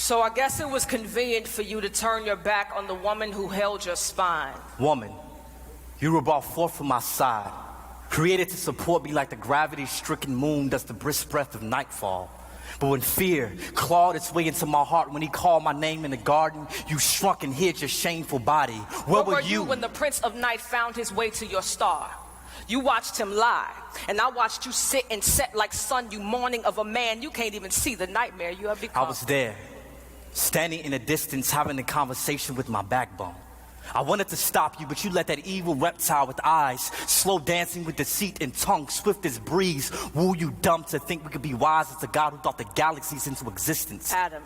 So I guess it was convenient for you to turn your back on the woman who held your spine. Woman, you were brought forth from my side, created to support me like the gravity-stricken moon does the brisk breath of nightfall. But when fear clawed its way into my heart, when he called my name in the garden, you shrunk and hid your shameful body. Where were you when the Prince of Night found his way to your star? You watched him lie, and I watched you sit and set like sun, you mourning of a man you can't even see the nightmare you have become. I was there, standing in the distance, having a conversation with my backbone. I wanted to stop you, but you let that evil reptile with eyes, slow dancing with deceit and tongue, swift as breeze, woo you dumb to think we could be wise as a God who thought the galaxies into existence. Adam,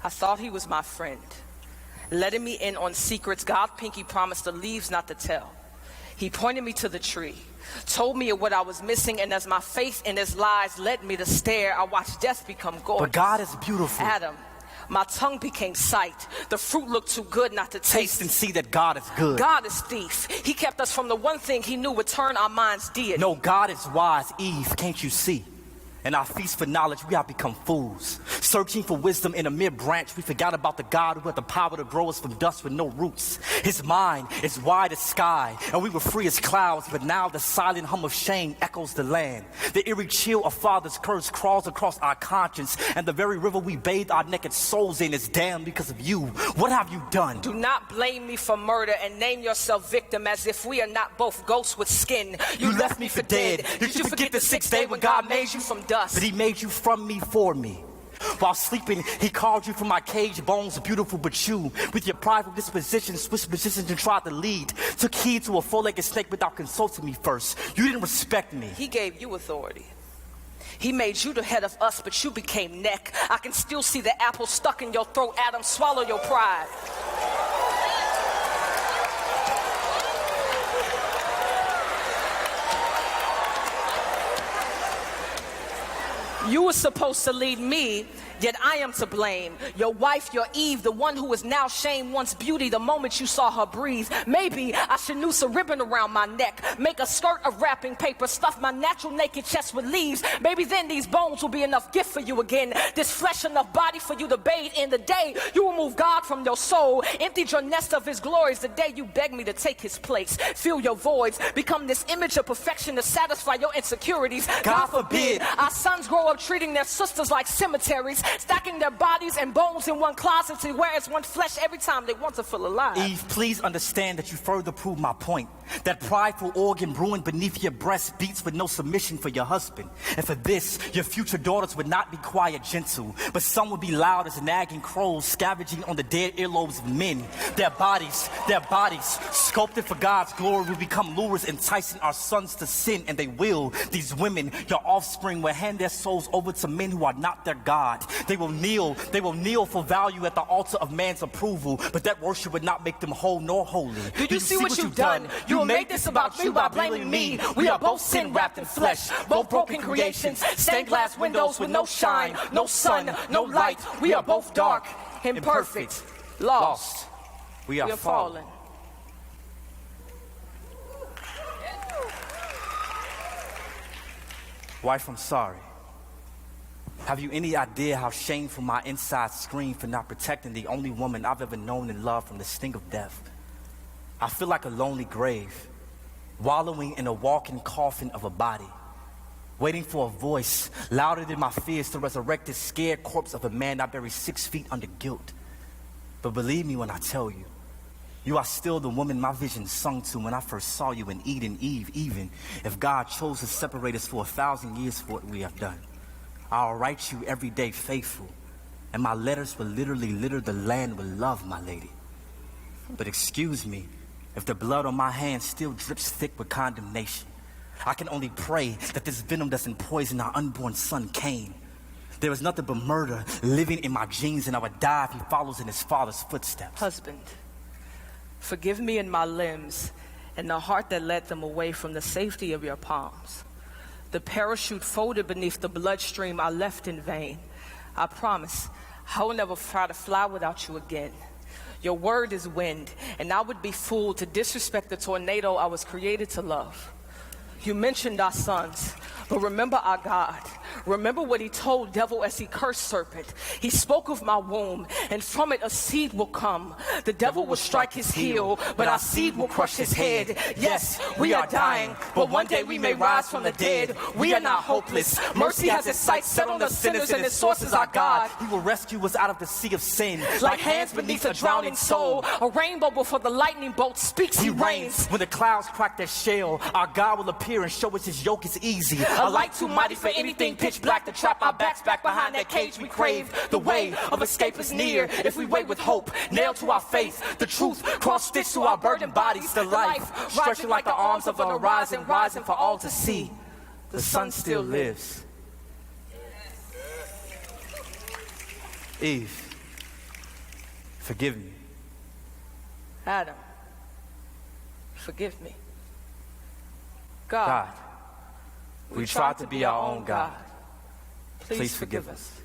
I thought he was my friend, letting me in on secrets God Pinky promised the leaves not to tell. He pointed me to the tree, told me of what I was missing, and as my faith in his lies led me to stare, I watched death become gorgeous. But God is beautiful. Adam, my tongue became sight. The fruit looked too good not to Taste and see that God is good. God is thief. He kept us from the one thing he knew would turn our minds deity. No, God is wise. Eve, can't you see? In our feast for knowledge, we have become fools. Searching for wisdom in a mere branch, we forgot about the God who had the power to grow us from dust with no roots. His mind is wide as sky, and we were free as clouds, but now the silent hum of shame echoes the land. The eerie chill of father's curse crawls across our conscience, and the very river we bathe our naked souls in is damned because of you. What have you done? Do not blame me for murder and name yourself victim as if we are not both ghosts with skin. You left me for dead. Did you forget the sixth day when God made you from dust? But he made you from me for me. While sleeping, he called you from my cage bones, beautiful but you, with your prideful disposition, switched positions and tried to lead. Took heed to a four-legged snake without consulting me first. You didn't respect me. He gave you authority. He made you the head of us, but you became neck. I can still see the apple stuck in your throat. Adam, swallow your pride. You were supposed to lead me, yet I am to blame. Your wife, your Eve, the one who is now shame, once beauty the moment you saw her breathe. Maybe I should noose a ribbon around my neck, make a skirt of wrapping paper, stuff my natural naked chest with leaves. Maybe then these bones will be enough gift for you again, this flesh enough body for you to bathe in. The day you remove God from your soul, emptied your nest of his glories, the day you beg me to take his place, fill your voids, become this image of perfection to satisfy your insecurities. God forbid our sons grow up treating their sisters like cemeteries, stacking their bodies and bones in one closet to wear as one flesh every time they want to feel alive. Eve, please understand that you further prove my point. That prideful organ brewing beneath your breast beats with no submission for your husband. And for this, your future daughters would not be quiet, gentle, but some would be loud as nagging crows scavenging on the dead earlobes of men. Their bodies, sculpted for God's glory, will become lures enticing our sons to sin, and they will. These women, your offspring, will hand their souls over to men who are not their God. They will kneel for value at the altar of man's approval, but that worship would not make them whole nor holy. Did you see what you've done? You will make this about you by blaming me. We are both sin wrapped in flesh, both broken creations, stained glass windows with no shine, no sun, no light. We are both dark, imperfect, lost. We are fallen. Wife, I'm sorry. Have you any idea how shameful my insides scream for not protecting the only woman I've ever known and loved from the sting of death? I feel like a lonely grave, wallowing in a walking coffin of a body, waiting for a voice louder than my fears to resurrect this scared corpse of a man I buried 6 feet under guilt. But believe me when I tell you, you are still the woman my vision sung to when I first saw you in Eden, Eve, even if God chose to separate us for 1,000 years for what we have done. I'll write you every day faithful, and my letters will literally litter the land with love, my lady. But excuse me, if the blood on my hands still drips thick with condemnation, I can only pray that this venom doesn't poison our unborn son, Cain. There is nothing but murder living in my genes, and I would die if he follows in his father's footsteps. Husband, forgive me in my limbs and the heart that led them away from the safety of your palms. The parachute folded beneath the bloodstream I left in vain. I promise I will never try to fly without you again. Your word is wind, and I would be fooled to disrespect the tornado I was created to love. You mentioned our sons, but remember our God. Remember what he told devil as he cursed serpent. He spoke of my womb, and from it a seed will come. The devil will strike his heel, but our seed will crush his head. Yes, we are dying, but one day we may rise from the dead. We are not hopeless. Mercy has its sights set on the sinners, and its source is our God. He will rescue us out of the sea of sin. Like hands beneath a drowning soul, a rainbow before the lightning bolt speaks, he reigns. When the clouds crack their shell, our God will appear and show us his yoke is easy. A light too mighty for anything pitch black to trap our backs back behind that cage we crave. The way of escape is near if we wait with hope, nailed to our faith. The truth cross-stitched to our burdened bodies. The life stretching like the arms of an horizon, rising for all to see. The sun still lives. Eve, forgive me. Adam, forgive me. God, we tried to be our own God. Please forgive us.